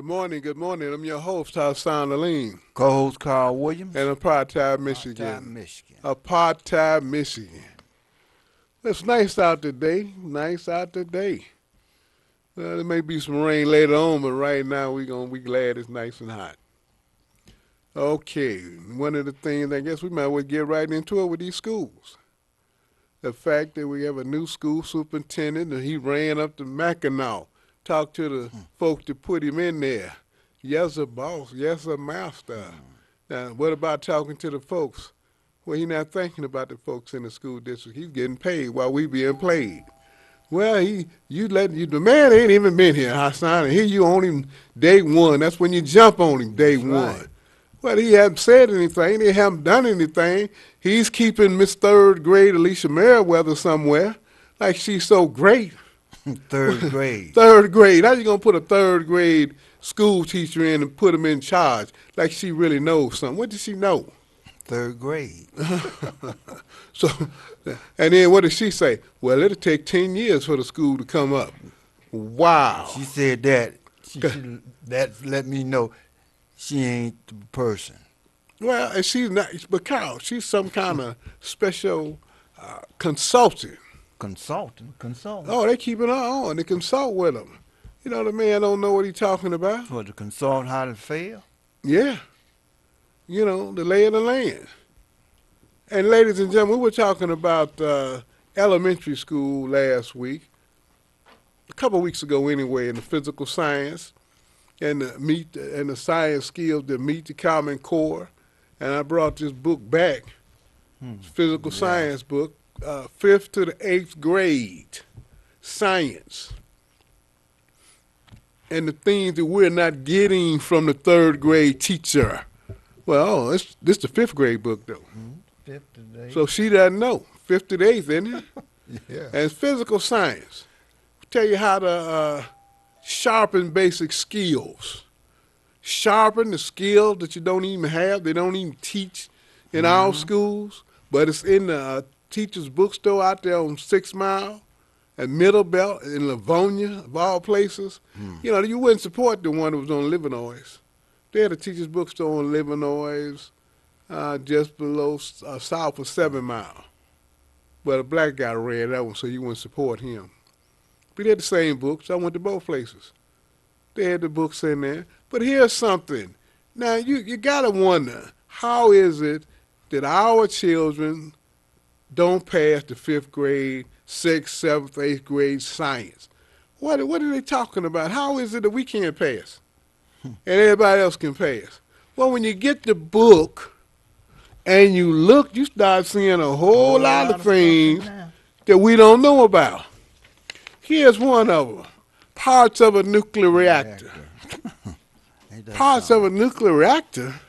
Good morning, good morning. I'm your host, Hassan Aline, Co-host Carl Williams, in Apartheid, part-time Michigan. Michigan. Apartheid, Michigan. It's nice out today. Nice out today. There may be some rain later on, but right now we're gonna be glad it's nice and hot. Okay, one of the things I guess we might well get right into it with these schools. The fact that we have a new school superintendent and he ran up to Mackinac, talked to the folks that put him in there. Yes, a boss. Yes, a master. Now, what about talking to the folks? Well, he's not thinking about the folks in the school district. He's getting paid while we being played. Well, the man ain't even been here, Hassan, and here you on him day one. That's when you jump on him day That's one. right. Well, he hasn't said anything. They haven't done anything. He's keeping Miss Third Grade Alicia Merriweather somewhere, like she's so great. Third grade. Third grade. How you gonna put a third grade school teacher in and put him in charge like she really knows something? What does she know? Third grade. So, and then what did she say? Well, it'll take 10 years for the school to come up. Wow. She said that. That let me know she ain't the person. Well, and she's not, but Carl, she's some kind of special consultant. Consultant. Oh, they keeping her on. They consult with him. You know, the man don't know what he's talking about. For the consult how to fail. Yeah. You know, the lay of the land. And ladies and gentlemen, we were talking about elementary school last week, a couple of weeks ago anyway, in the physical science and the science skills that meet the Common Core. And I brought this book back, physical science book, 5th to the 8th grade, science. And the things that we're not getting from the 3rd grade teacher. Well, this the 5th grade book, though. Fifth today. So she doesn't know. 5th to the 8th, isn't it? Yeah. And it's physical science. Tell you how to sharpen basic skills. Sharpen the skill that you don't even have. They don't even teach in our schools, but it's in the teacher's bookstore out there on 6 Mile and Middle Belt in Livonia, of all places. You know, you wouldn't support the one that was on Livernois. They had a teacher's bookstore on Livernois, just below, south of 7 Mile. But a black guy ran that one, so you wouldn't support him. But they had the same books. I went to both places. They had the books in there. But here's something. Now, you got to wonder, how is it that our children don't pass the 5th grade, 6th, 7th, 8th grade science? What are they talking about? How is it that we can't pass and everybody else can pass? Well, when you get the book and you look, you start seeing a whole lot of things that we don't know about. Here's one of them. Parts of a nuclear reactor. Parts of a nuclear reactor?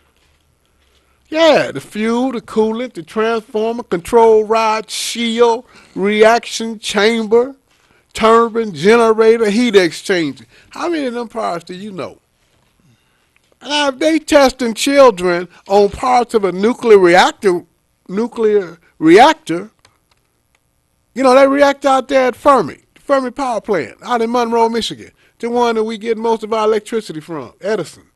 Yeah, the fuel, the coolant, the transformer, control rod, shield, reaction chamber, turbine, generator, heat exchanger. How many of them parts do you know? Now, if they testing children on parts of a nuclear reactor, you know, they react out there at Fermi Power Plant, out in Monroe, Michigan, the one that we get most of our electricity from, Edison.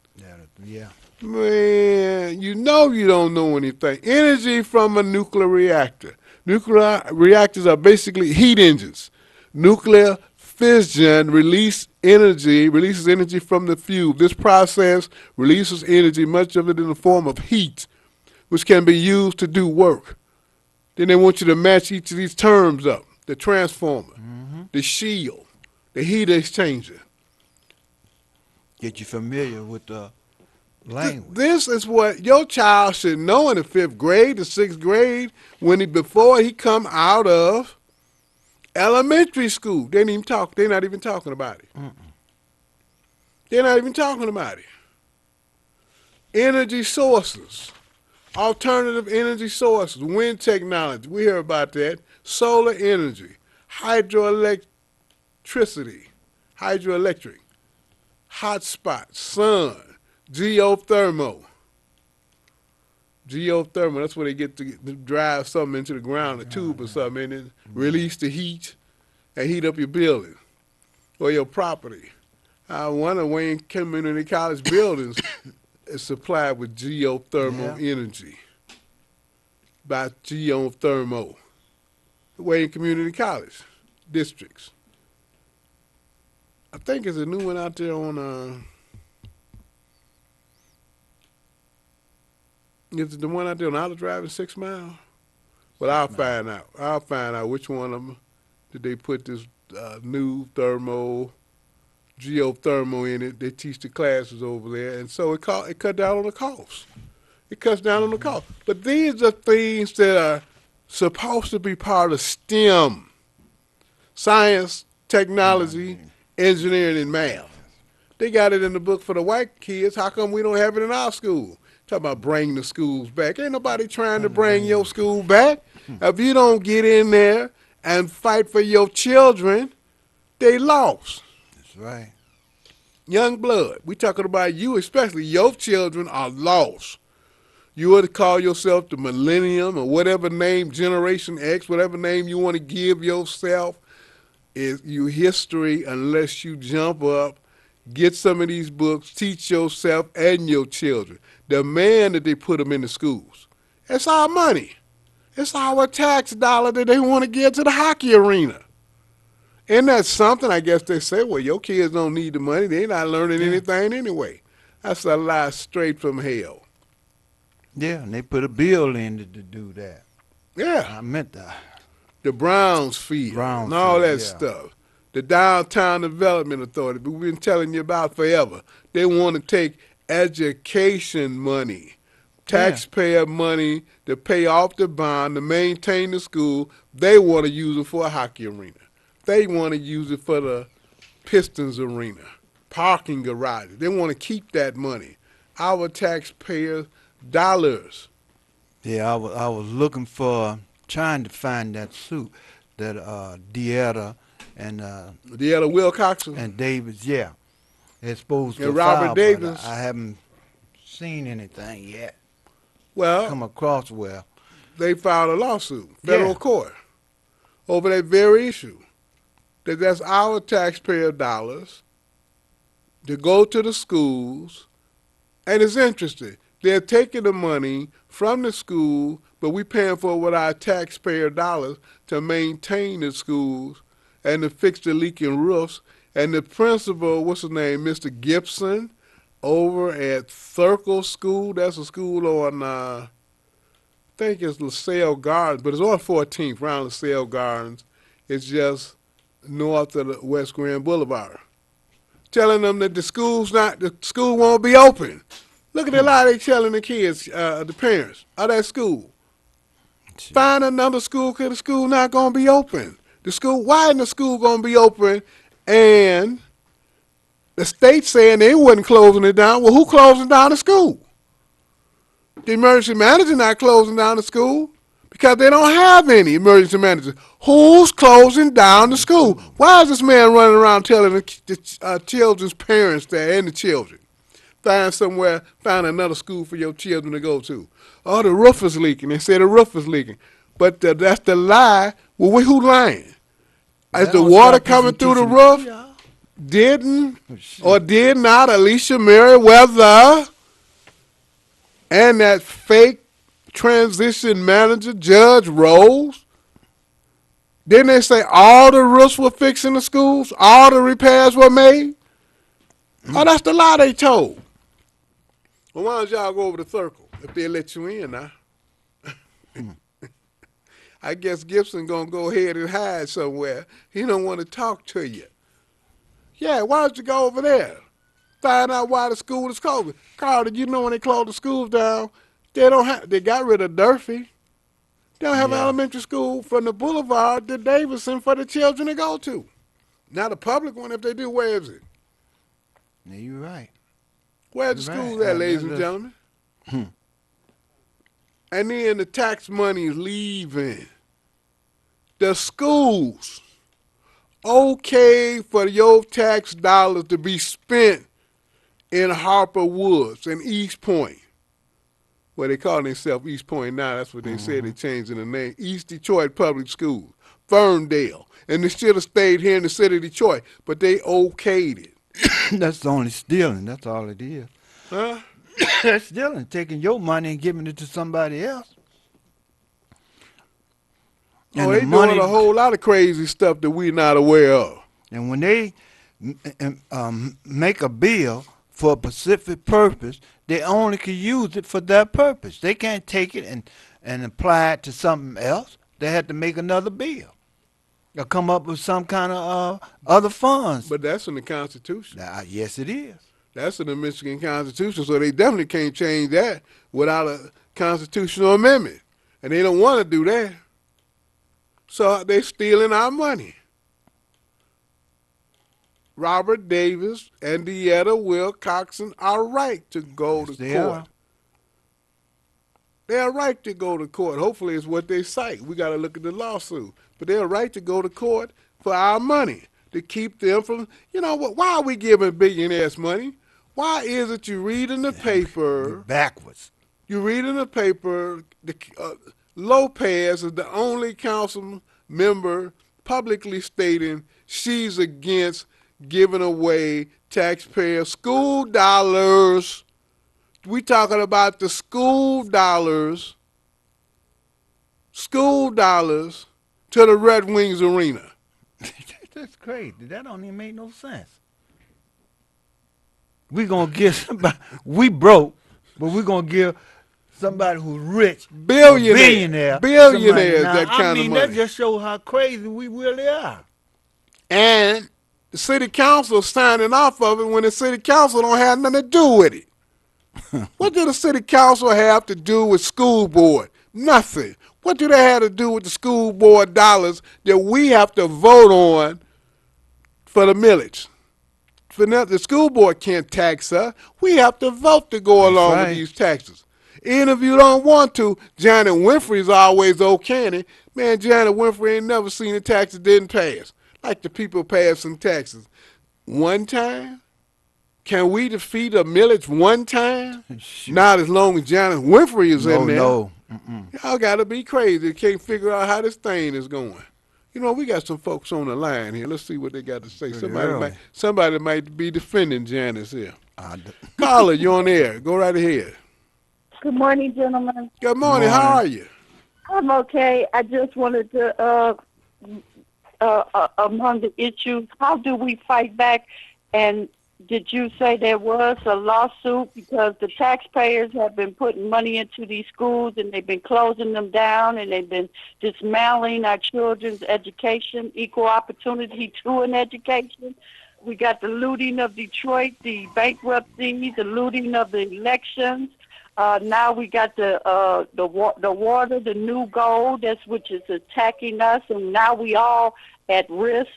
Yeah. Man, you know you don't know anything. Energy from a nuclear reactor. Nuclear reactors are basically heat engines. Nuclear fission releases energy from the fuel. This process releases energy, much of it in the form of heat, which can be used to do work. Then they want you to match each of these terms up. The transformer, the shield, the heat exchanger. Get you familiar with the language. This is what your child should know in the 5th grade, the 6th grade, before he come out of elementary school. They're not even talking about it. They're not even talking about it. Energy sources, alternative energy sources, wind technology. We hear about that. Solar energy, hydroelectric, hot spots, sun, geothermal. That's where they get to drive something into the ground, a tube or something, and then release the heat and heat up your building or your property. One of Wayne Community College buildings is supplied with geothermal energy by Geothermal. Wayne Community College districts. I think there's a new one out there on. Is it the one out there on Olive Drive in 6 Mile? Well, I'll find out. I'll find out which one of them did they put this new geothermal in it. They teach the classes over there, and so it cut down on the cost. It cuts down on the cost. But these are things that are supposed to be part of STEM: science, technology, engineering, and math. They got it in the book for the white kids. How come we don't have it in our school? Talk about bringing the schools back. Ain't nobody trying to bring your school back. If you don't get in there and fight for your children, they lost. That's right. Young blood. We talking about you, especially your children are lost. You ought to call yourself the Millennium or whatever name, Generation X, whatever name you want to give yourself. Is you history unless you jump up, get some of these books, teach yourself and your children. Demand that they put them in the schools. It's our money. It's our tax dollar that they want to give to the hockey arena. And that's something, I guess they say, well, your kids don't need the money. They're not learning anything anyway. That's a lie straight from hell. Yeah, and they put a bill in to do that. Yeah. I meant that. The Browns field and all that stuff. The Downtown Development Authority, we've been telling you about forever. They want to take education money, taxpayer money to pay off the bond, to maintain the school. They want to use it for a hockey arena. They want to use it for the Pistons arena, parking garages. They want to keep that money. Our taxpayer dollars. Yeah, I was looking for, trying to find that suit that Deetta and Deetta Wilcoxon and Davis, it's supposed to and Robert file, Davis. but I haven't seen anything yet. Well, Come across they filed a lawsuit, federal court, over that very issue. That's our taxpayer dollars to go to the schools, and it's interesting. They're taking the money from the school, but we paying for it with our taxpayer dollars to maintain the schools and to fix the leaking roofs. And the principal, what's his name, Mr. Gibson, over at Circle School. That's a school on, I think it's LaSalle Gardens, but it's on 14th, around LaSalle Gardens. It's just north of the West Grand Boulevard. Telling them that the school won't be open. Look at the lie they telling the kids, the parents of that school. Find another school because the school not going to be open. Why isn't the school going to be open? And the state saying they wasn't closing it down. Well, who closing down the school? The emergency manager not closing down the school because they don't have any emergency managers. Who's closing down the school? Why is this man running around telling the children's parents that and the children? Find another school for your children to go to. Oh, the roof is leaking. They say the roof is leaking. But that's the lie. Well, who lying? Is the water coming through the roof? Didn't or did not Alicia Merriweather and that fake transition manager, Judge Rose, didn't they say all the roofs were fixed in the schools? All the repairs were made? Oh, that's the lie they told. Well, why don't y'all go over to Circle if they let you in now? I guess Gibson gonna go ahead and hide somewhere. He don't want to talk to you. Yeah, why don't you go over there? Find out why the school is closed. Carl, did you know when they closed the schools down, they got rid of Durfee. They don't have an elementary school from the Boulevard to Davidson for the children to go to. Not a public one. If they do, where is it? Yeah, you're right. Where's the school at, ladies and gentlemen? And then the tax money is leaving. The schools, okay for your tax dollars to be spent in Harper Woods and East Point. Well, they call themselves East Point now. That's what they said. They changed the name. East Detroit Public Schools, Ferndale. And they should have stayed here in the city of Detroit, but they okayed it. That's only stealing. That's all it is. Huh? That's stealing, taking your money and giving it to somebody else. Oh, And the they doing money, a whole lot of crazy stuff that we're not aware of. and when they make a bill for a specific purpose, they only can use it for that purpose. They can't take it and apply it to something else. They have to make another bill or come up with some kind of other funds. But that's in the Constitution. Yes, it is. That's in the Michigan Constitution, so they definitely can't change that without a constitutional amendment. And they don't want to do that. So they're stealing our money. Robert Davis and Deetta Wilcoxon are right to go Yes, to they court. are. They are right to go to court. Hopefully it's what they cite. We got to look at the lawsuit. But they're right to go to court for our money, to keep them from, you know what, why are we giving billionaires money? Why is it you read in the paper, Backwards. Lopez is the only council member publicly stating she's against giving away taxpayer school dollars. We talking about the school dollars to the Red Wings arena. That's crazy. That don't even make no sense. We gonna give somebody. We broke, but we gonna give somebody who's rich, billionaires Billionaires, now, that kind I mean, of money. that just shows how crazy we really are. And the city council signing off of it when the city council don't have nothing to do with it. What do the city council have to do with school board? Nothing. What do they have to do with the school board dollars that we have to vote on for the millage? The school board can't tax us. We have to vote to go That's along right. with these taxes. Even if you don't want to, Janet Winfrey's always okay. Man, Janet Winfrey ain't never seen the taxes didn't pass. Like the people passing taxes. One time? Can we defeat a millage one time? Shoot. Not as long as Janet Winfrey is in there. No. Mm-mm. Y'all gotta be crazy. Can't figure out how this thing is going. You know, we got some folks on the line here. Let's see what they got to say. Pretty early. Somebody might be defending Janice here. Carla, you on air. Go right ahead. Good morning, gentlemen. Good morning. How are you? I'm okay. I just wanted to, among the issues, how do we fight back? And did you say there was a lawsuit because the taxpayers have been putting money into these schools and they've been closing them down and they've been dismantling our children's education, equal opportunity to an education? We got the looting of Detroit, the bankruptcy, the looting of the elections. Now we got the water, the new gold, which is attacking us, and now we all at risk.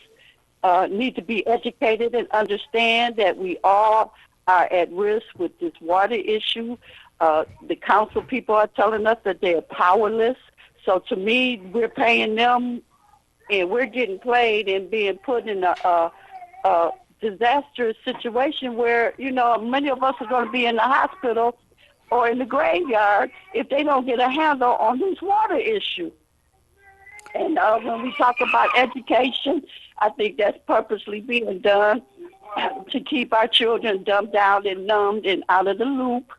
Need to be educated and understand that we all are at risk with this water issue. The council people are telling us that they're powerless. So to me, we're paying them, and we're getting played and being put in a disastrous situation where, you know, many of us are going to be in the hospital or in the graveyard if they don't get a handle on this water issue. And when we talk about education, I think that's purposely being done to keep our children dumbed down and numbed and out of the loop.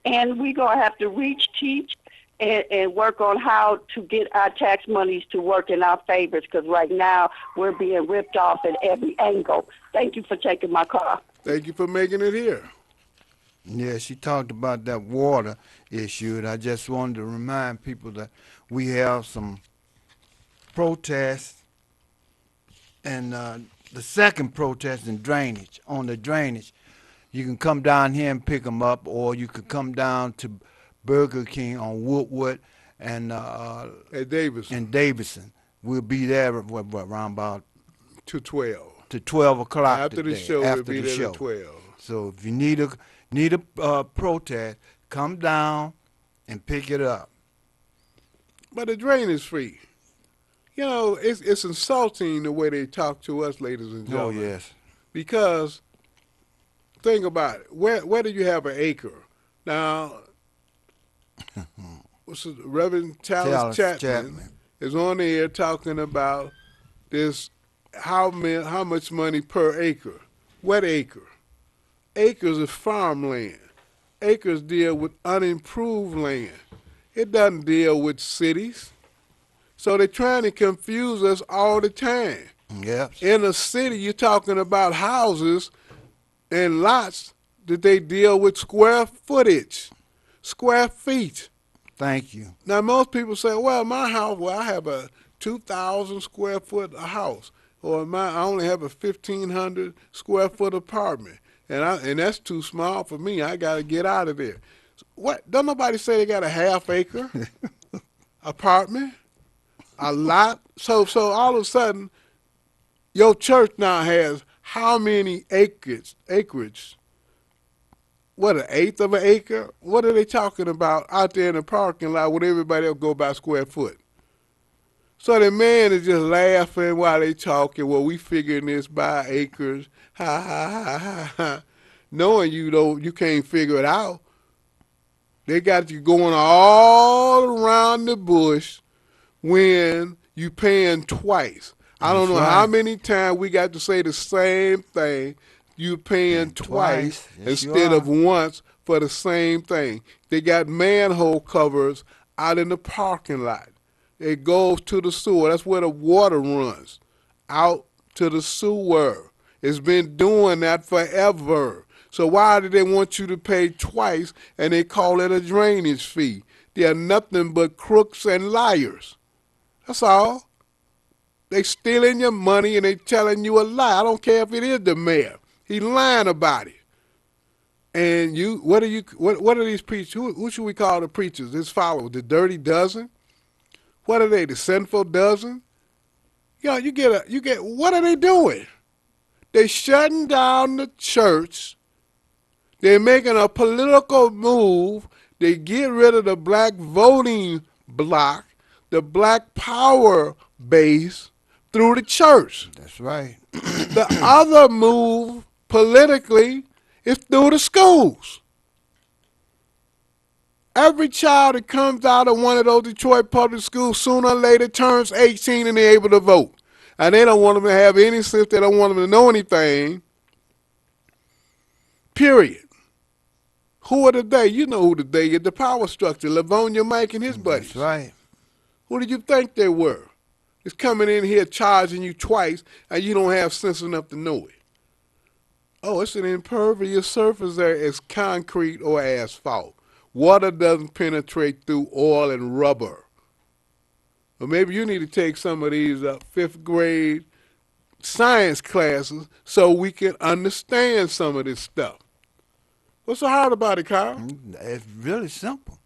And we're going to have to teach, and work on how to get our tax monies to work in our favors, because right now we're being ripped off at every angle. Thank you for taking my call. Thank you for making it here. Yeah, she talked about that water issue, and I just wanted to remind people that we have some protests, and the second protest in drainage, on the drainage. You can come down here and pick them up, or you could come down to Burger King on Woodward and At Davidson. Davison. We'll be there around about to 12. to 12 o'clock After the today, show, we'll after be the there show. at 12. So if you need a protest, come down and pick it up. But the drain is free. You know, it's insulting the way they talk to us, ladies and Oh gentlemen. yes. Because think about it. Where do you have an acre? Now, Reverend Tallis Chapman is on the air talking about this, how much money per acre. What acre? acres is farmland. Acres deal with unimproved land. It doesn't deal with cities. So they're trying to confuse us all the time. Yep. In a city, you're talking about houses and lots that they deal with square footage, square feet. Thank you. Now, most people say, well, my house, well, I have a 2,000 square foot house, or I only have a 1,500 square foot apartment, and that's too small for me. I got to get out of there. What? Don't nobody say they got a half acre apartment, a lot? So all of a sudden, your church now has how many acreage? What, an eighth of an acre? What are they talking about out there in the parking lot when everybody else go by square foot? So the man is just laughing while they talking. Well, we figuring this by acres. Ha ha ha ha ha. Knowing you can't figure it out. They got you going all around the bush when you paying twice. I don't know That's how right. many times we got to say the same thing. You paying And twice Yes, you instead of are. once for the same thing. They got manhole covers out in the parking lot. It goes to the sewer. That's where the water runs, out to the sewer. It's been doing that forever. So why do they want you to pay twice and they call it a drainage fee? They are nothing but crooks and liars. That's all. They stealing your money and they telling you a lie. I don't care if it is the mayor. He lying about it. And what are these preachers? Who should we call the preachers? His followers, the dirty dozen? What are they? The sinful dozen? You get. What are they doing? They shutting down the church. They're making a political move. They get rid of the black voting bloc, the black power base through the church. That's right. The other move politically is through the schools. Every child that comes out of one of those Detroit public schools sooner or later turns 18 and they're able to vote. And they don't want them to have any sense. They don't want them to know anything. Period. Who are the they? You know who the they is. The power structure. Livonia Mike and his buddies. That's right. Who did you think they were? It's coming in here charging you twice and you don't have sense enough to know it. Oh, it's an impervious surface there. It's concrete or asphalt. Water doesn't penetrate through oil and rubber. Or maybe you need to take some of these 5th grade science classes so we can understand some of this stuff. What's so hard about it, Kyle? It's really simple.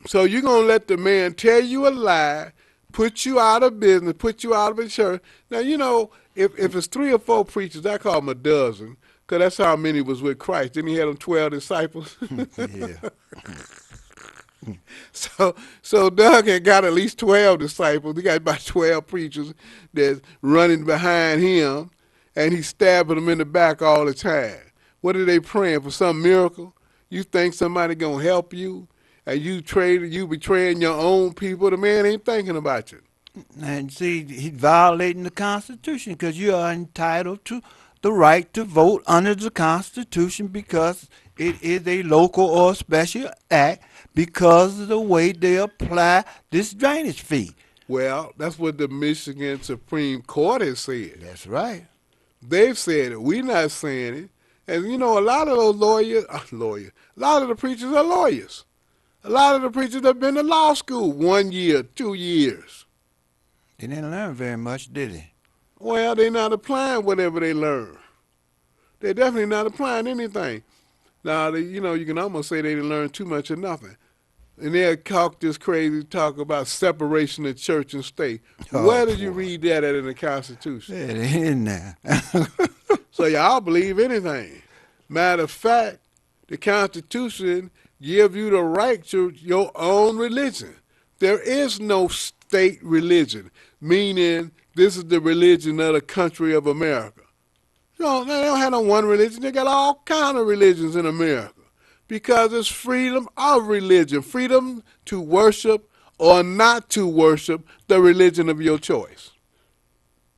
So you're going to let the man tell you a lie, put you out of business, put you out of insurance. Now, if it's 3 or 4 preachers, I call them a dozen, because that's how many was with Christ. Didn't he have them 12 disciples? Yeah. So Doug had got at least 12 disciples. He got about 12 preachers that's running behind him, and he's stabbing them in the back all the time. What are they praying for? Some miracle? You think somebody gonna help you, and you betraying your own people? The man ain't thinking about you. And see, he's violating the Constitution because you are entitled to the right to vote under the Constitution because it is a local or special act because of the way they apply this drainage fee. Well, that's what the Michigan Supreme Court has said. That's right. They've said it. We're not saying it. And a lot of those a lot of the preachers are lawyers. A lot of the preachers have been to law school 1 year, 2 years. They didn't learn very much, did they? Well, they're not applying whatever they learn. They're definitely not applying anything. Now, you can almost say they didn't learn too much of nothing. And they'll talk this crazy talk about separation of church and state. Oh, Where did you boy. read that at in the Constitution? Yeah, they in there. So y'all believe anything. Matter of fact, the Constitution gives you the right to your own religion. There is no state religion, meaning this is the religion of the country of America. They don't have no one religion. They got all kind of religions in America because it's freedom of religion, freedom to worship or not to worship the religion of your choice.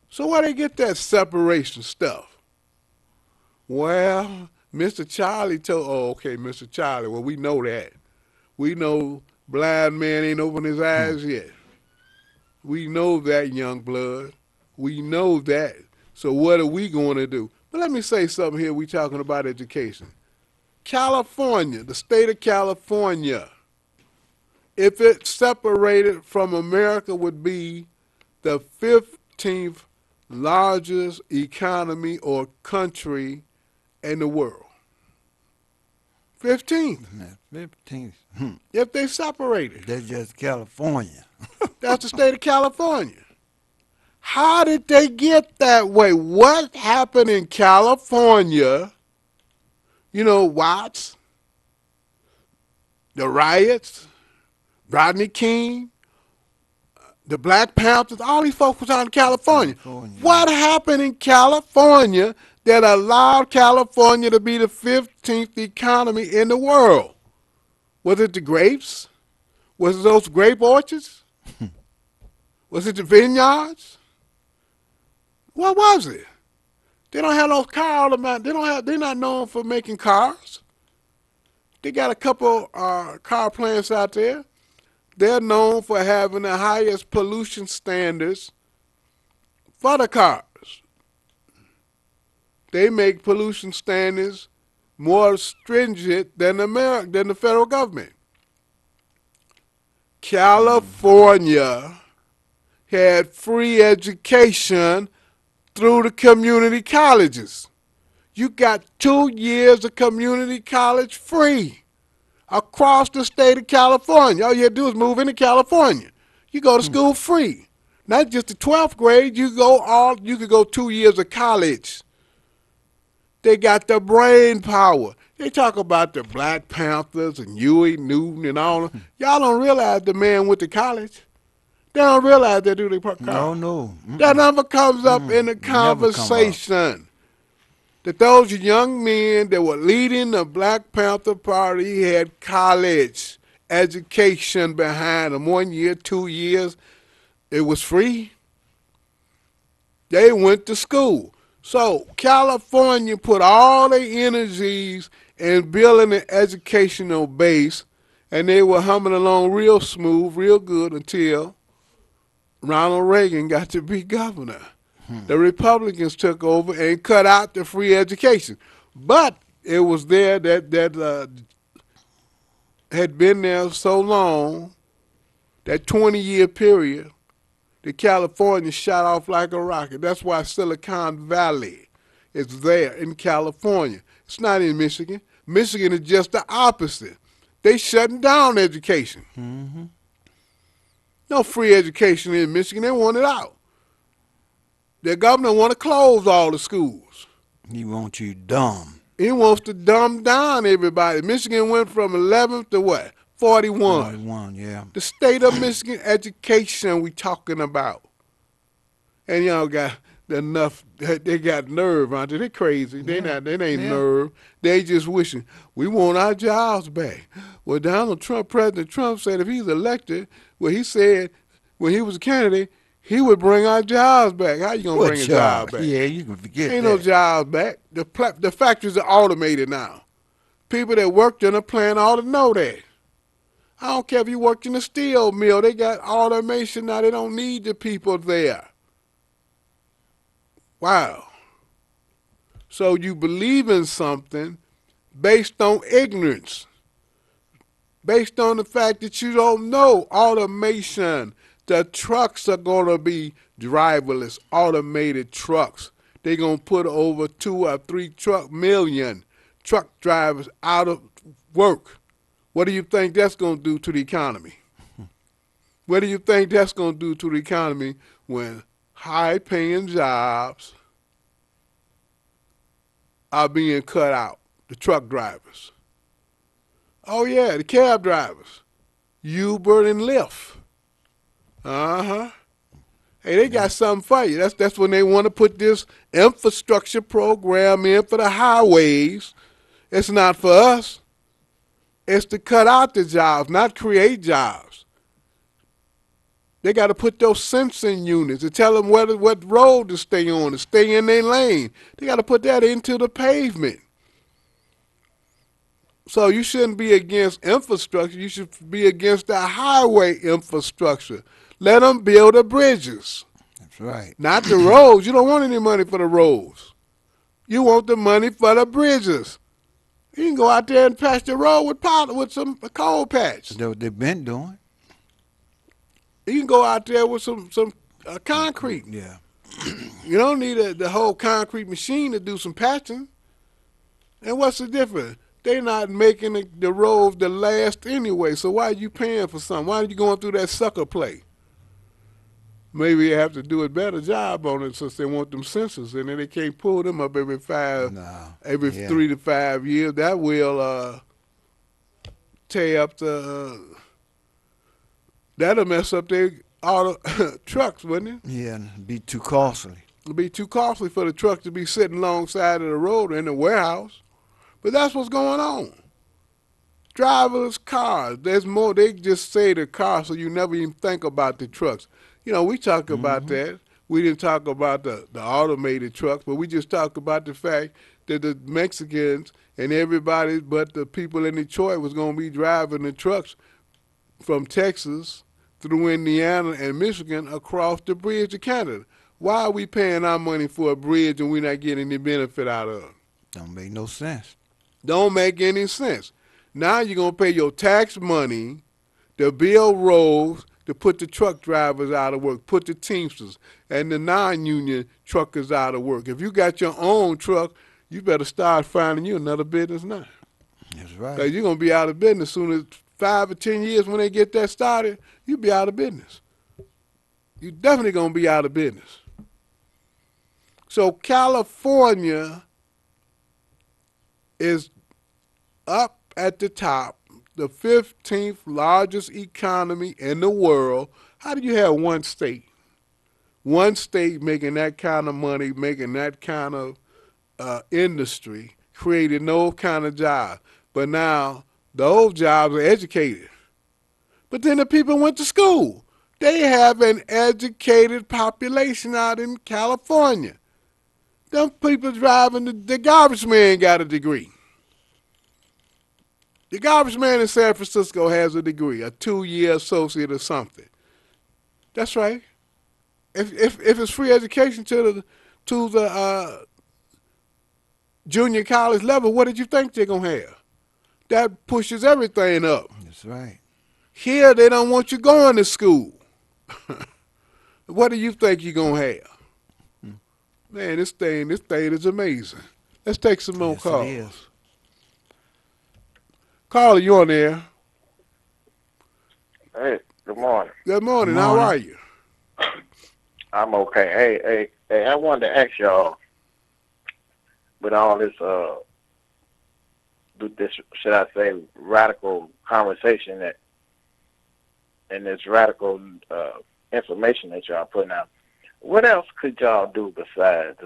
So where they get that separation stuff? Well, Mr. Charlie told, oh, okay, Mr. Charlie, well, we know that. We know blind man ain't opened his eyes yet. We know that, young blood. We know that. So what are we going to do? But let me say something here. We talking about education. California, the state of California, if it separated from America, would be the 15th largest economy or country in the world. 15th. 15. If they separated. That's just California. That's the state of California. How did they get that way? What happened in California? You know, Watts, the riots, Rodney King, the Black Panthers, all these folks was out in California. What happened in California that allowed California to be the 15th economy in the world? Was it the grapes? Was it those grape orchards? Was it the vineyards? What was it? They don't have those car automatic. They're not known for making cars. They got a couple car plants out there. They're known for having the highest pollution standards for the cars. They make pollution standards more stringent than the federal government. California had free education through the community colleges. You got 2 years of community college free across the state of California. All you have to do is move into California. You go to school free. Not just the 12th grade, you could go 2 years of college. They got the brain power. They talk about the Black Panthers and Huey Newton and all. Y'all don't realize the man went to college. They don't realize they do the college. No. That never comes up in the conversation. That those young men that were leading the Black Panther Party had college education behind them. 1 year, 2 years, it was free. They went to school. So California put all their energies in building an educational base, and they were humming along real smooth, real good until Ronald Reagan got to be governor. The Republicans took over and cut out the free education. But it was there that had been there so long, that 20-year period, that California shot off like a rocket. That's why Silicon Valley is there in California. It's not in Michigan. Michigan is just the opposite. They shutting down education. No free education in Michigan. They want it out. Their governor want to close all the schools. He wants you dumb. He wants to dumb down everybody. Michigan went from 11th to what? 41. 41, yeah. The state of Michigan education we talking about. And y'all got enough, they got nerve, aren't they? They crazy. They ain't nerve. They just wishing, we want our jobs back. Well, President Trump said if he's elected, well, he said when he was a candidate, he would bring our jobs back. How you gonna bring a job back? Yeah, you can forget Ain't that. no jobs back. The factories are automated now. People that worked in a plant ought to know that. I don't care if you worked in a steel mill. They got automation now. They don't need the people there. Wow. So you believe in something based on ignorance, based on the fact that you don't know automation. The trucks are going to be driverless, automated trucks. They're going to put over 2 or 3 million truck drivers out of work. What do you think that's going to do to the economy? What do you think that's going to do to the economy when high-paying jobs are being cut out? The truck drivers. Oh, yeah, the cab drivers. Uber and Lyft. Hey, they got something for you. That's when they want to put this infrastructure program in for the highways. It's not for us. It's to cut out the jobs, not create jobs. They got to put those sensing units to tell them what road to stay on, to stay in their lane. They got to put that into the pavement. So you shouldn't be against infrastructure. You should be against the highway infrastructure. Let them build the bridges, That's right. not the roads. You don't want any money for the roads. You want the money for the bridges. You can go out there and patch the road with powder, with some coal patch. That's what they've been doing. You can go out there with some concrete. Yeah. You don't need the whole concrete machine to do some patching. And what's the difference? They're not making the roads to last anyway. So why are you paying for something? Why are you going through that sucker play? Maybe they have to do a better job on it since they want them sensors, and then they can't pull them up every No. every Yeah. 3 to 5 years. That will tear up that'll mess up their auto trucks, wouldn't it? Yeah, and it'd be too costly. It'll be too costly for the truck to be sitting alongside of the road or in the warehouse. But that's what's going on. Driverless cars. There's more. They just say the car, so you never even think about the trucks. You know, we talk about that. We didn't talk about the automated trucks, but we just talked about the fact that the Mexicans and everybody but the people in Detroit was going to be driving the trucks from Texas through Indiana and Michigan across the bridge to Canada. Why are we paying our money for a bridge and we're not getting any benefit out of it? Don't make no sense. Don't make any sense. Now you're going to pay your tax money to build roads, to put the truck drivers out of work, put the Teamsters and the non-union truckers out of work. If you got your own truck, you better start finding you another business now. That's right. Because you're going to be out of business as soon as 5 or 10 years when they get that started, you'll be out of business. You're definitely going to be out of business. So California is up at the top, the 15th largest economy in the world. How do you have one state making that kind of money, making that kind of industry, creating no kind of job? But now those jobs are educated. But then the people went to school. They have an educated population out in California. Them people driving, the garbage man got a degree. The garbage man in San Francisco has a degree, a 2-year associate or something. That's right. If it's free education to the junior college level, what did you think they're gonna have? That pushes everything up. That's right. Here they don't want you going to school. What do you think you're gonna have? Man, this thing is amazing. Let's take some more Yes, calls. it is. Caller, you on there? Hey, good morning. Good morning. Good How morning. are you? I'm okay. Hey, I wanted to ask y'all, with all this, should I say, radical conversation and this radical information that y'all putting out, what else could y'all do besides,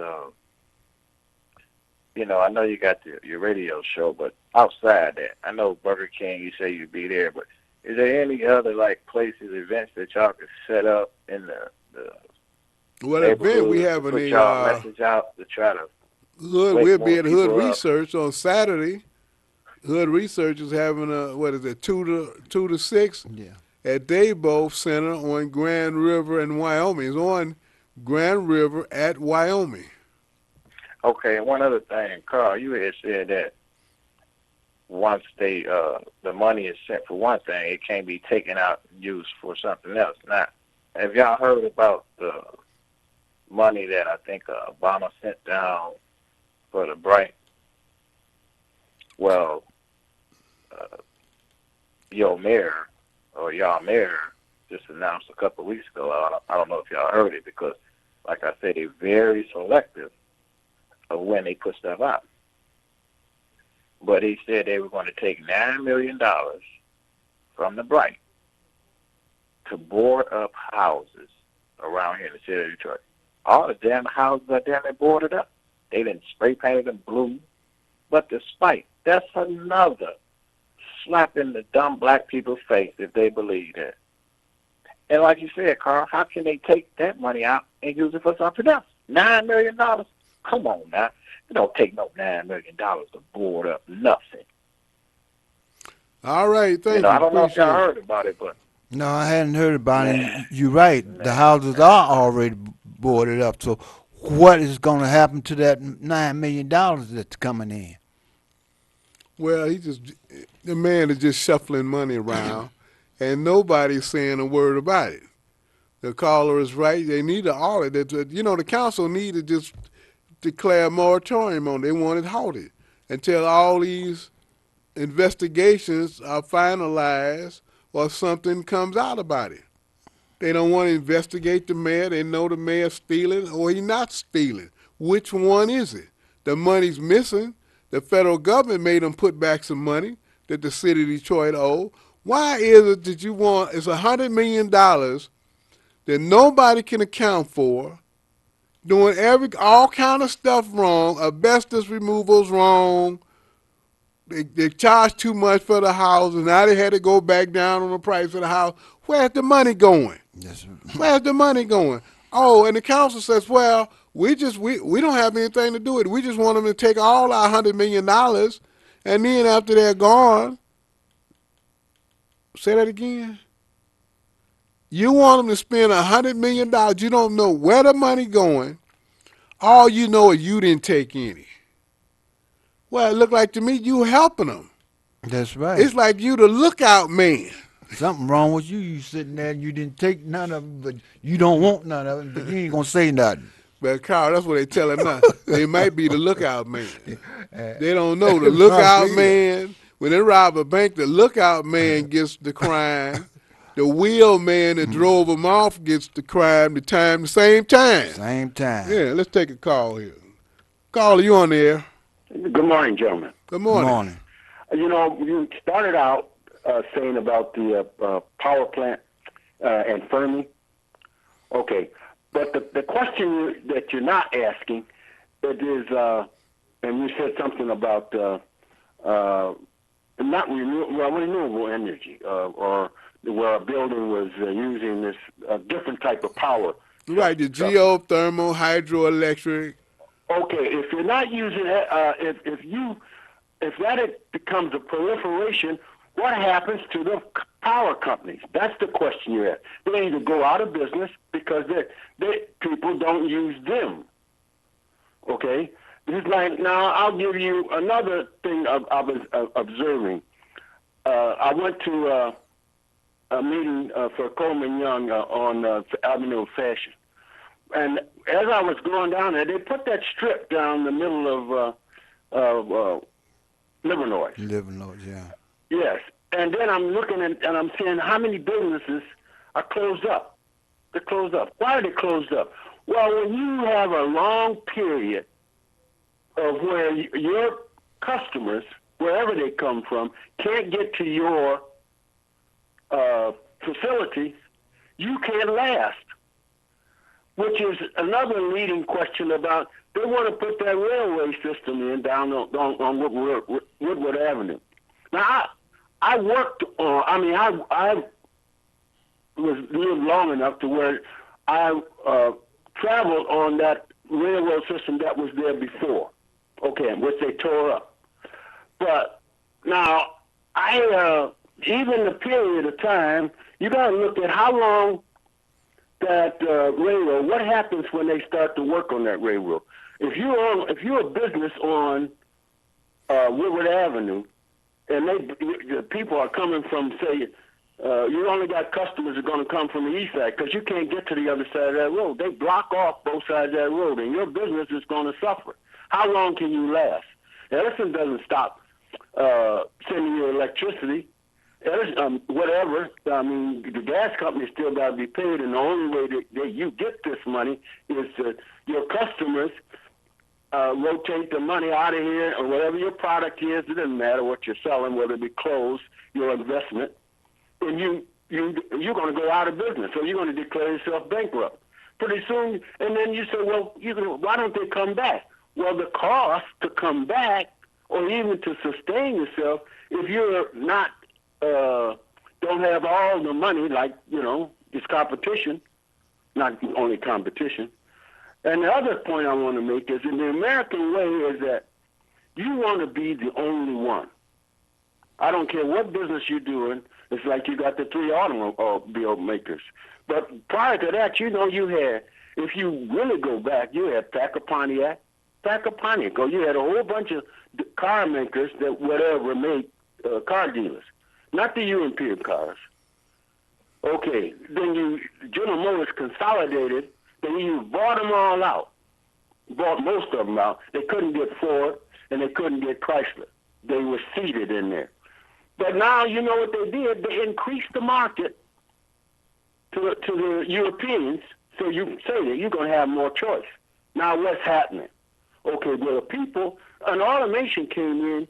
I know you got your radio show, but outside that, I know Burger King, you say you'd be there, but is there any other, places, events that y'all could set up in the What event we to having put a y'all message out to try to Hood? wake We'll more be at Hood people up? Research on Saturday. Hood Research is having a 2 to 6 Yeah. at Daybow Center on Grand River in Wyoming. It's on Grand River at Wyoming. Okay, and one other thing, Carl, you had said that once the money is sent for one thing, it can't be taken out and used for something else. Now, have y'all heard about the money that I think Obama sent down for the Bright? Well, y'all mayor just announced a couple of weeks ago. I don't know if y'all heard it because, like I said, they're very selective of when they put stuff out. But he said they were going to take $9 million from the Bright to board up houses around here in the city of Detroit. All the damn houses are damn boarded up. They didn't spray painted them blue. But despite, that's another slap in the dumb black people's face if they believe that. And like you said, Carl, how can they take that money out and use it for something else? $9 million? Come on now. It don't take no $9 million to board up nothing. All right, thank you. I don't know if y'all Appreciate it. heard about it, but No, I hadn't heard about it. man, You're right. The houses are already boarded up. So what is going to happen to that $9 million that's coming in? Well, the man is just shuffling money around, and nobody's saying a word about it. The caller is right. They need to audit it. The council need to just declare a moratorium on it. They want it halted until all these investigations are finalized or something comes out about it. They don't want to investigate the mayor. They know the mayor's stealing or he's not stealing. Which one is it? The money's missing. The federal government made them put back some money that the city of Detroit owed. Why is it that it's $100 million that nobody can account for, doing all kind of stuff wrong, asbestos removals wrong. They charged too much for the house, and now they had to go back down on the price of the house. Where's the money going? Yes. Where's the money going? Oh, and the council says, well, we don't have anything to do with it. We just want them to take all our $100 million, and then after they're gone, say that again. You want them to spend $100 million. You don't know where the money going. All you know is you didn't take any. Well, it looked like to me you helping them. That's right. It's like you the lookout man. Something wrong with you. You sitting there and you didn't take none of it, but you don't want none of it, but you ain't going to say nothing. But Carl, that's what they telling us. They might be the lookout man. They don't know the That's lookout right. man. When they rob a bank, the lookout man gets the crime. The wheel man that drove them off gets the crime. The same time. Same time. Yeah, let's take a call here. Caller, you on the air? Good morning, gentlemen. Good morning. Morning. You started out saying about the power plant and Fermi. Okay, but the question that you're not asking, it is, and you said something about not renewable energy, or where a building was using this different type of power. Right, the geothermal, hydroelectric. Okay, if you're not using it, if that becomes a proliferation, what happens to the power companies? That's the question you ask. They either go out of business because people don't use them. Okay, it's like, now I'll give you another thing I was observing. I went to a meeting for Coleman Young on Avenue of Fashion. And as I was going down there, they put that strip down the middle of Livernois. Livernois, yeah. Yes. And then I'm looking and I'm seeing how many businesses are closed up. They're closed up. Why are they closed up? Well, when you have a long period of where your customers, wherever they come from, can't get to your facility, you can't last. Which is another leading question about, they want to put that railway system in down on Woodward Avenue. Now, I worked on, I lived long enough to where I traveled on that railroad system that was there before, okay, which they tore up. But now, even the period of time, you got to look at how long that railroad, what happens when they start to work on that railroad? If you're a business on Woodward Avenue, and the people are coming from, say, you only got customers that are going to come from the east side because you can't get to the other side of that road. They block off both sides of that road, and your business is going to suffer. How long can you last? Edison doesn't stop sending you electricity. Whatever. The gas company still got to be paid, and the only way that you get this money is your customers rotate the money out of here, or whatever your product is. It doesn't matter what you're selling, whether it be clothes, your investment, and you're going to go out of business, so you're going to declare yourself bankrupt pretty soon. And then you say, well, why don't they come back? Well, the cost to come back, or even to sustain yourself, if you're not don't have all the money, like, it's competition, not only competition. And the other point I want to make is, in the American way, is that you want to be the only one. I don't care what business you're doing. It's like you got the three automobile makers. But prior to that, you know, you had, if you really go back, you had Packer Pontiac, or you had a whole bunch of car makers that whatever made car dealers, not the European cars. Okay, then General Motors consolidated, then you bought them all out, bought most of them out. They couldn't get Ford and they couldn't get Chrysler. They were seated in there. But now you know what they did? They increased the market to the Europeans, so you say that you're going to have more choice. Now what's happening? Okay, well, the people, an automation came in,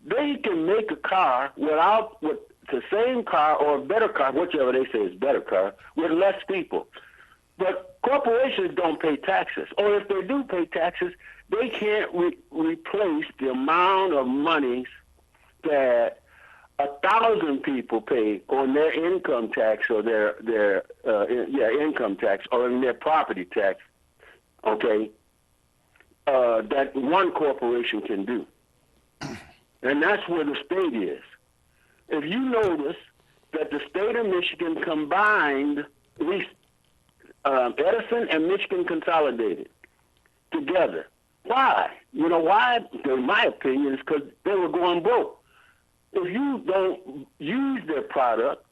they can make a car with the same car or a better car, whichever they say is better car, with less people. But corporations don't pay taxes. Or if they do pay taxes, they can't replace the amount of monies that 1,000 people pay on their income tax or their income tax or in their property tax, okay, that one corporation can do. And that's where the state is. If you notice that the state of Michigan combined, at least Edison and Michigan consolidated together. Why? You know why? In my opinion, is because they were going broke. If you don't use their product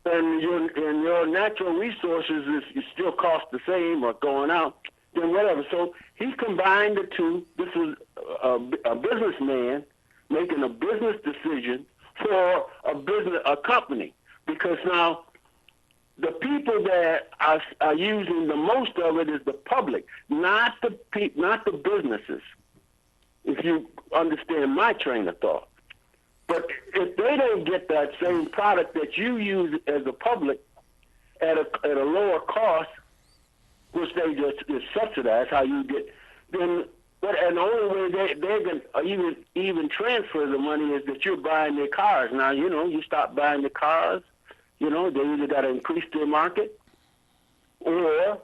and your natural resources is still cost the same or going out, then whatever. So he combined the two. This is a businessman making a business decision for a company, because now the people that are using the most of it is the public, not the businesses. If you understand my train of thought. But if they don't get that same product that you use as the public at a lower cost, which they just subsidize, how you get, then and the only way they can even transfer the money is that you're buying their cars. Now, you know, you stop buying the cars, you know, they either got to increase their market or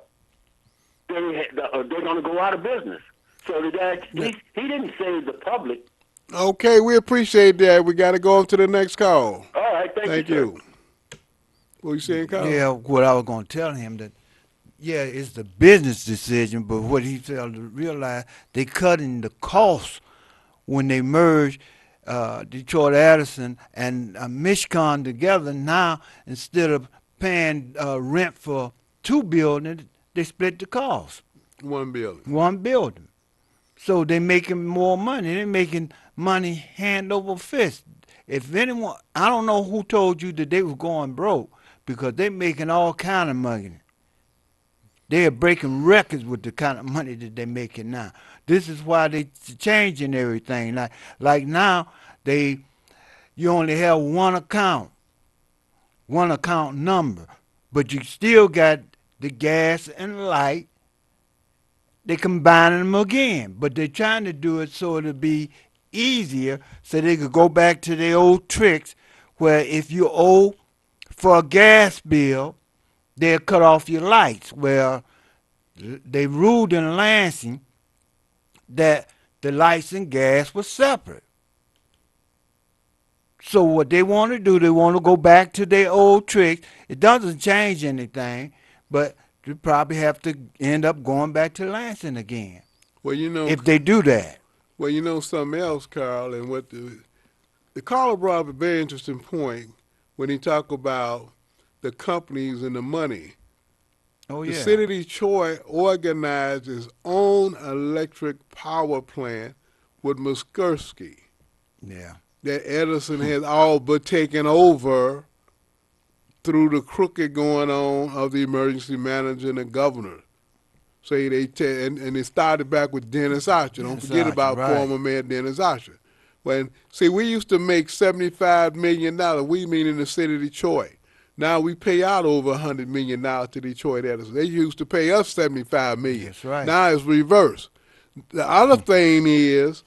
they're going to go out of business. So the guy, he didn't save the public. Okay, we appreciate that. We got to go on to the next call. All right, thank you. What you saying, Carl? Yeah, what I was going to tell him that, yeah, it's the business decision, but what he failed to realize, they cutting the costs when they merged Detroit Edison and Michigan together. Now, instead of paying rent for 2 buildings, they split the cost. 1 building. 1 building. So they're making more money. They're making money hand over fist. If anyone, I don't know who told you that they was going broke, because they're making all kind of money. They are breaking records with the kind of money that they're making now. This is why they're changing everything. Like now, you only have one account number, but you still got the gas and light. They're combining them again, but they're trying to do it so it'll be easier, so they could go back to their old tricks, where if you owe for a gas bill, they'll cut off your lights. Well, they ruled in Lansing that the lights and gas were separate. So what they want to do, they want to go back to their old tricks. It doesn't change anything, but you probably have to end up going back to Lansing again. Well, you know, if they do that. Well, you know something else, Carl, and what the caller brought up a very interesting point when he talked about the companies and the money. Oh, the yeah. city of Detroit organized its own electric power plant with Muskerski. Yeah. That Edison has all but taken over through the crooked going on of the emergency manager and the governor. Say and it started back with Dennis Archer. Don't forget about former Mayor Dennis Archer. See, we used to make $75 million. We mean in the city of Detroit. Now we pay out over $100 million to Detroit Edison. They used to pay us $75 million. That's right. Now it's reversed. The other thing is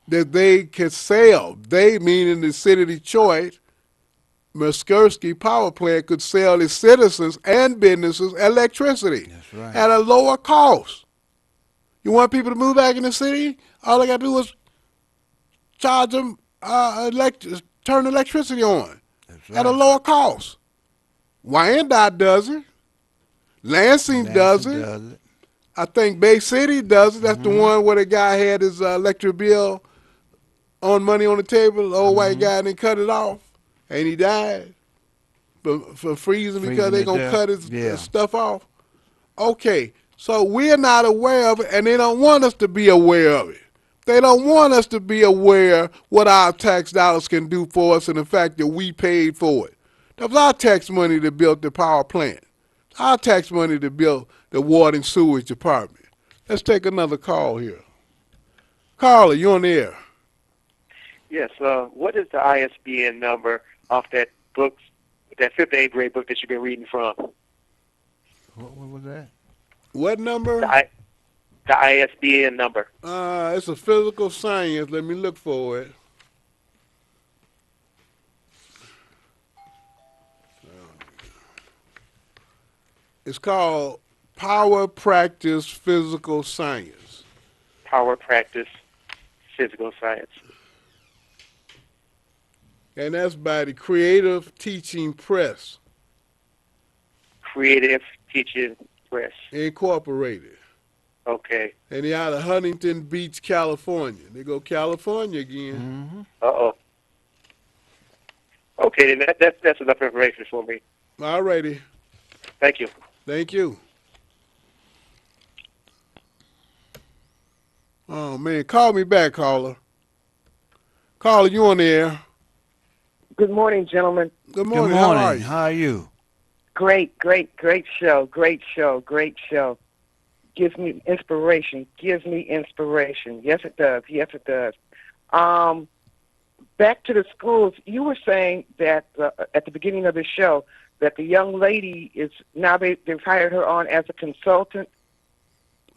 that they can sell. They, meaning the city of Detroit, Muskerski power plant could sell its citizens and businesses electricity. That's right. At a lower cost. You want people to move back in the city? All they got to do is charge them, turn electricity on That's at a right. lower cost. Wyandotte does it. Lansing does Nancy it. does it. I think Bay City does it. That's the Mm-hmm. one where the guy had his electric bill on money on the table, the old white Mm-hmm. guy, and they cut it off, and he died for freezing because Freezing they to gonna death. cut his Yeah. stuff off. Okay, so we're not aware of it, and they don't want us to be aware of it. They don't want us to be aware what our tax dollars can do for us and the fact that we paid for it. That was our tax money that built the power plant. Our tax money that built the water and sewage department. Let's take another call here. Carla, you on the air. Yes. What is the ISBN number off that book, that fifth and eighth grade book that you've been reading from? What was that? What number? The ISBN number. It's a physical science. Let me look for it. It's called Power Practice Physical Science. Power Practice Physical Science. And that's by the Creative Teaching Press, Creative Teaching Press. Incorporated. Okay. And they're out of Huntington Beach, California. They go California again. Mm-hmm. Uh-oh. Okay, then that's enough information for me. All righty. Thank you. Thank you. Oh, man. Call me back, caller. Caller, you on the air. Good morning, gentlemen. Good Good morning. morning. How are you? How are you? Great, great, great show. Great show. Great show. Gives me inspiration. Gives me inspiration. Yes, it does. Yes, it does. Back to the schools. You were saying that at the beginning of the show that the young lady is now they've hired her on as a consultant,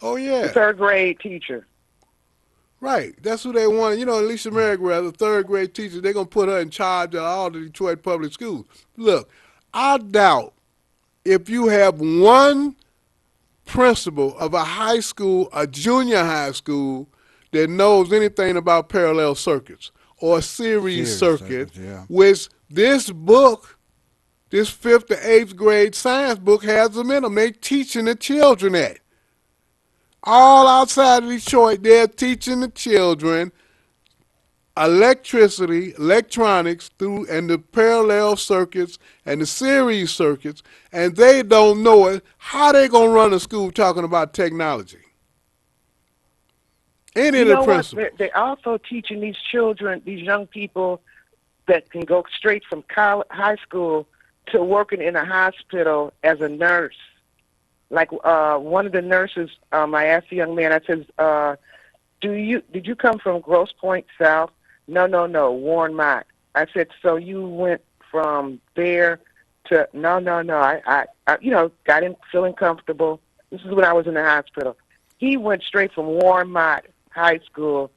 Oh, yeah. third grade teacher. Right. That's who they want. You know, Alicia Merrick, the third grade teacher, they're going to put her in charge of all the Detroit public schools. Look, I doubt if you have one principal of a high school, a junior high school, that knows anything about parallel circuits or series circuit, Yeah. which this book, this 5th to 8th grade science book has them in them. They teaching the children that. All outside of Detroit, they're teaching the children electricity, electronics, and the parallel circuits and the series circuits, and they don't know it. How they gonna run a school talking about technology? Any You of the know what? principals. They're also teaching these children, these young people, that can go straight from high school to working in a hospital as a nurse. Like one of the nurses, I asked the young man, I said, did you come from Grosse Pointe South? No, Warren Mott. I said, so you went from there to, no. I got him feeling comfortable. This is when I was in the hospital. He went straight from Warren Mott High School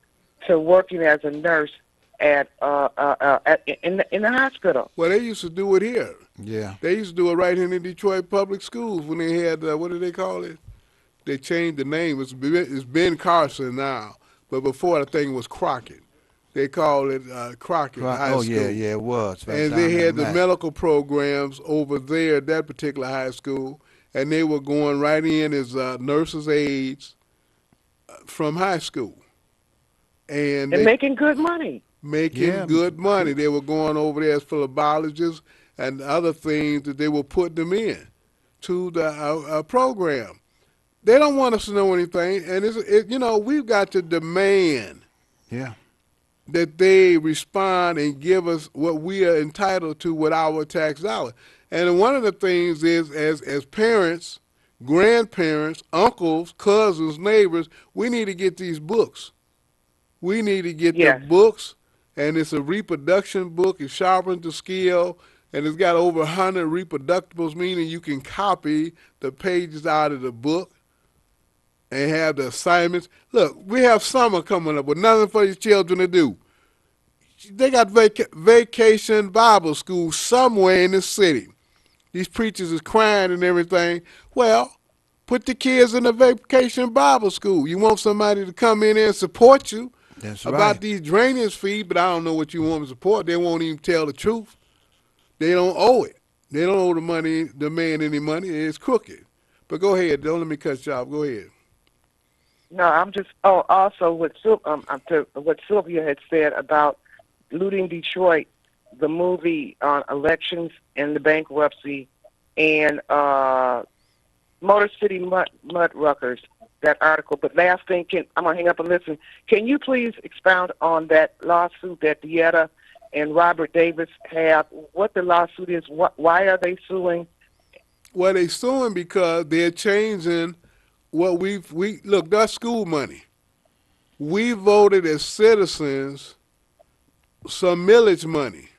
to working as a nurse in the hospital. Well, they used to do it here. Yeah. They used to do it right here in the Detroit public schools when they had, what do they call it? They changed the name. It's Ben Carson now, but before I think it was Crockett. They called it Crockett High Oh, School. yeah, it was. Right And down they there had the Mac. medical programs over there at that particular high school, and they were going right in as nurses' aides from high school. And they making good money. making Yeah. good money. They were going over there as phlebologists and other things that they were putting them in to the program. They don't want us to know anything, and we've got to demand Yeah. that they respond and give us what we are entitled to with our tax dollars. And one of the things is, as parents, grandparents, uncles, cousins, neighbors, we need to get these books. We need to get Yes. the books, and it's a reproduction book. It sharpens the skill, and it's got over 100 reproductibles, meaning you can copy the pages out of the book and have the assignments. Look, we have summer coming up with nothing for your children to do. They got vacation Bible school somewhere in the city. These preachers is crying and everything. Well, put the kids in a vacation Bible school. You want somebody to come in there and support you. That's about right. these drainage fees, but I don't know what you want to support. They won't even tell the truth. They don't owe it. They don't owe the man any money. It's crooked. But go ahead. Don't let me cut you off. Go ahead. No, I'm just. Oh, also to what Sylvia had said about looting Detroit, the movie on elections and the bankruptcy, and Motor City Mud Ruckers. That article. But last thing, I'm gonna hang up and listen. Can you please expound on that lawsuit that Dieta and Robert Davis have? What the lawsuit is? Why are they suing? Well, they suing because they're changing what we look. That's school money. We voted as citizens some millage money.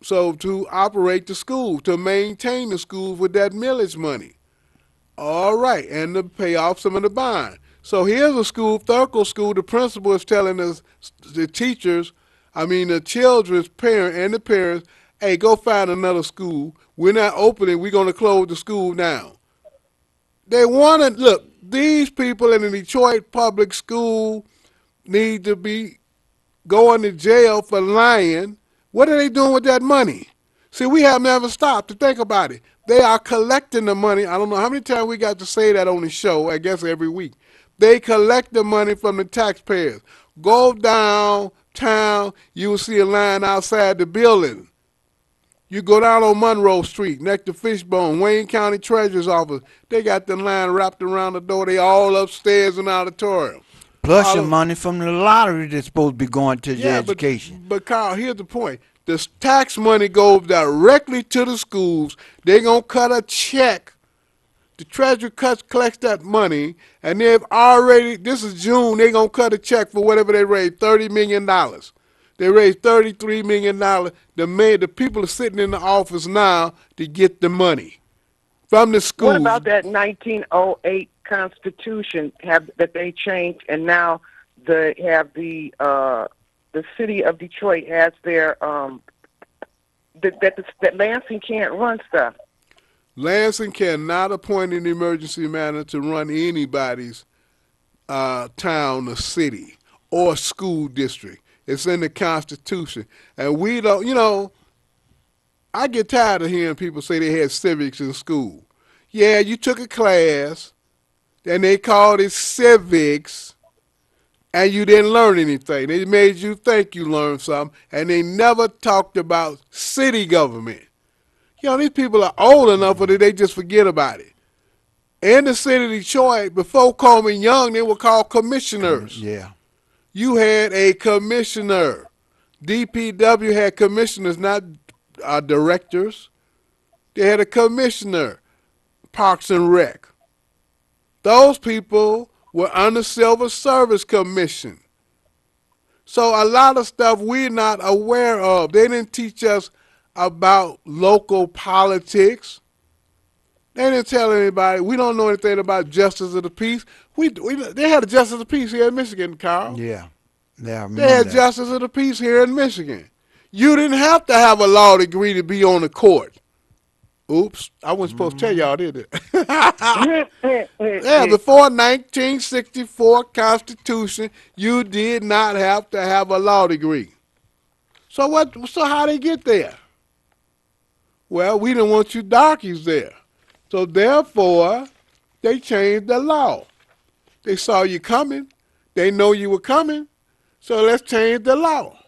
So to operate the school, to maintain the schools with that millage money. All right, and to pay off some of the bond. So here's a school, Thurko School. The principal is telling us, the teachers, the children's parent and the parents, hey, go find another school. We're not opening. We're going to close the school down. They want to, look, these people in the Detroit public school need to be going to jail for lying. What are they doing with that money? See, we have never stopped to think about it. They are collecting the money. I don't know how many times we got to say that on the show, I guess every week. They collect the money from the taxpayers. Go downtown, you will see a line outside the building. You go down on Monroe Street, next to Fishbone, Wayne County Treasurer's Office. They got the line wrapped around the door. They all upstairs in the auditorium. Plus your money from the lottery that's supposed to be going to your education. But Carl, here's the point. The tax money goes directly to the schools. They're going to cut a check. The treasury collects that money, and they've already, this is June, they're going to cut a check for whatever they raised, $30 million. They raised $33 million. The people are sitting in the office now to get the money from the schools. What about that 1908 Constitution that they changed, and now the city of Detroit has their that Lansing can't run stuff. Lansing cannot appoint an emergency manager to run anybody's town or city or school district. It's in the Constitution. And we don't, I get tired of hearing people say they had civics in school. Yeah, you took a class, and they called it civics, and you didn't learn anything. They made you think you learned something, and they never talked about city government. These people are old enough that they just forget about it. In the city of Detroit, before Coleman Young, they were called commissioners. Yeah. You had a commissioner. DPW had commissioners, not directors. They had a commissioner, Parks and Rec. Those people were under Civil Service Commission. So a lot of stuff we're not aware of. They didn't teach us about local politics. They didn't tell anybody. We don't know anything about justice of the peace. They had a justice of the peace here in Michigan, Carl. Yeah. Yeah, they had justice of the peace here in Michigan. You didn't have to have a law degree to be on the court. Oops, I wasn't supposed to tell y'all, did I? Yeah, before 1964 Constitution, you did not have to have a law degree. So how they get there? Well, we didn't want you darkies there. So therefore, they changed the law. They saw you coming. They know you were coming. So let's change the law.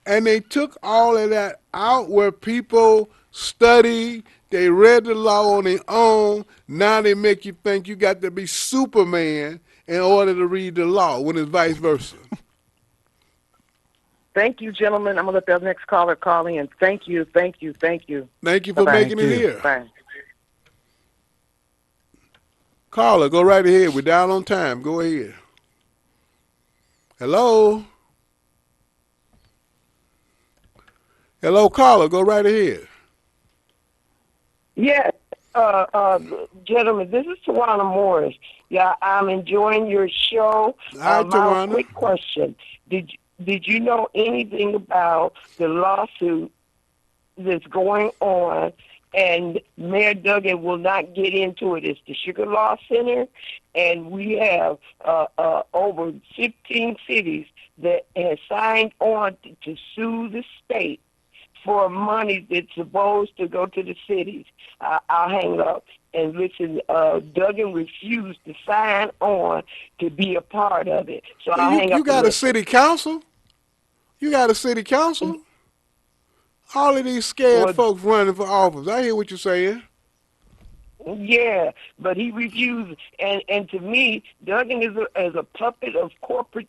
And they took all of that out where people studied. They read the law on their own. Now they make you think you got to be Superman in order to read the law, when it's vice versa. Thank you, gentlemen. I'm going to let the next caller call in. Thank you, thank you, thank you. Thank you for making it here. Bye. Caller, go right ahead. We're down on time. Go ahead. Hello? Hello, caller. Go right ahead. Yes, gentlemen, this is Tawana Morris. Yeah, I'm enjoying your show. Hi, Tawana. Quick question. Did you know anything about the lawsuit that's going on? And Mayor Duggan will not get into it. It's the Sugar Law Center, and we have over 15 cities that has signed on to sue the state for money that's supposed to go to the cities. I'll hang up and listen. Duggan refused to sign on to be a part of it. So I'll hang up. You got a city council? You got a city council? All of these scared folks running for office. I hear what you're saying. Yeah, but he refused. And to me, Duggan is a puppet of corporate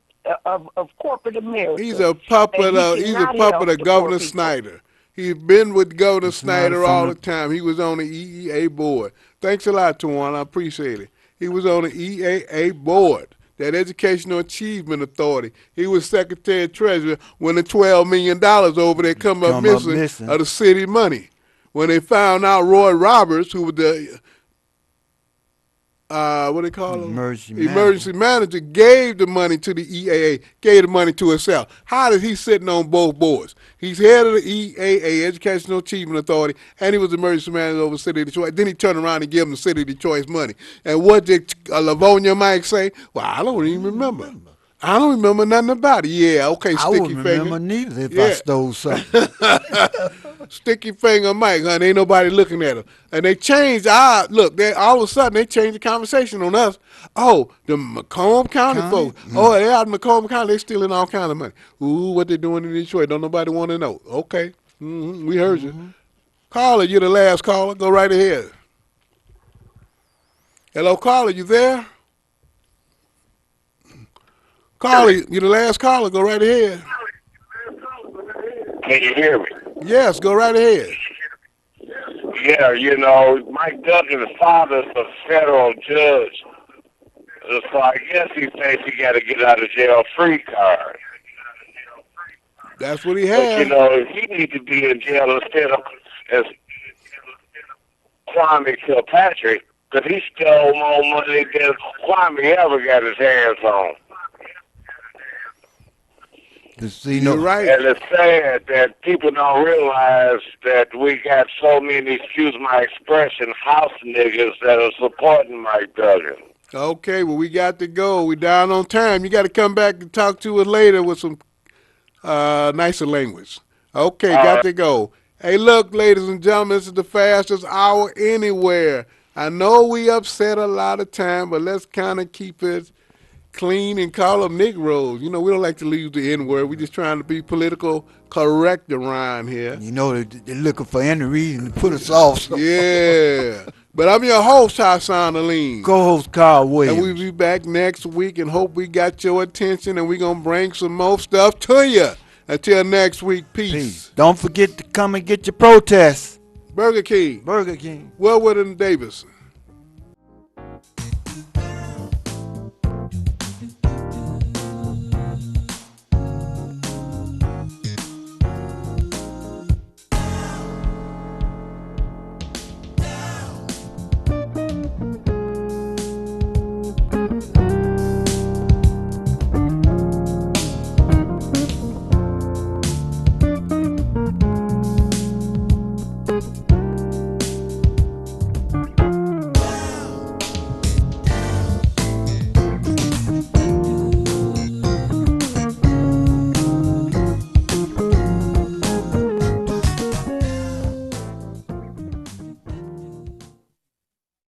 America. He's a puppet of Governor Snyder. He's been with Governor Snyder all the time. He was on the EEA board. Thanks a lot, Tawana. I appreciate it. He was on the EAA board, that Educational Achievement Authority. He was Secretary of Treasury when the $12 million over there come up missing of the city money. When they found out Roy Roberts, who was the what they call him? Emergency manager, gave the money to the EAA, gave the money to himself. How is he sitting on both boards? He's head of the EAA, Educational Achievement Authority, and he was emergency manager over the city of Detroit. Then he turned around and gave him the city of Detroit's money. And what did Livonia Mike say? Well, I don't even remember. I don't remember nothing about it. Yeah, okay, sticky finger. I wouldn't remember neither if I stole something. Sticky finger Mike, honey, ain't nobody looking at him. And they changed all of a sudden they changed the conversation on us. Oh, the Macomb County folks. Oh, they out in Macomb County, they stealing all kind of money. Ooh, what they doing in Detroit, don't nobody want to know. Okay, we heard you. Caller, you're the last caller, go right ahead. Hello, caller, you there? Caller, you're the last caller, go right ahead. Can you hear me? Yes, go right ahead. Yeah, Mike Duggan's father's a federal judge. So I guess he thinks he got to get out of jail free card. That's what he had. But, he needs to be in jail instead of as Kwame Kilpatrick, because he stole more money than Kwame ever got his hands on. You're right. And it's sad that people don't realize that we got so many, excuse my expression, house niggas that are supporting Mike Duggan. Okay, well, we got to go. We down on time. You got to come back and talk to us later with some nicer language. Okay, got to go. Hey, look, ladies and gentlemen, this is the fastest hour anywhere. I know we upset a lot of time, but let's kind of keep it clean and call them Negroes. We don't like to leave the N-word. We're just trying to be political correct around here. They're looking for any reason to put us off. So. Yeah. But I'm your host, Hassan Aline. Co-host Carl Williams. And we'll be back next week and hope we got your attention and we're going to bring some more stuff to you. Until next week, peace. Don't forget to come and get your protests. Burger King. Wellwood and Davis.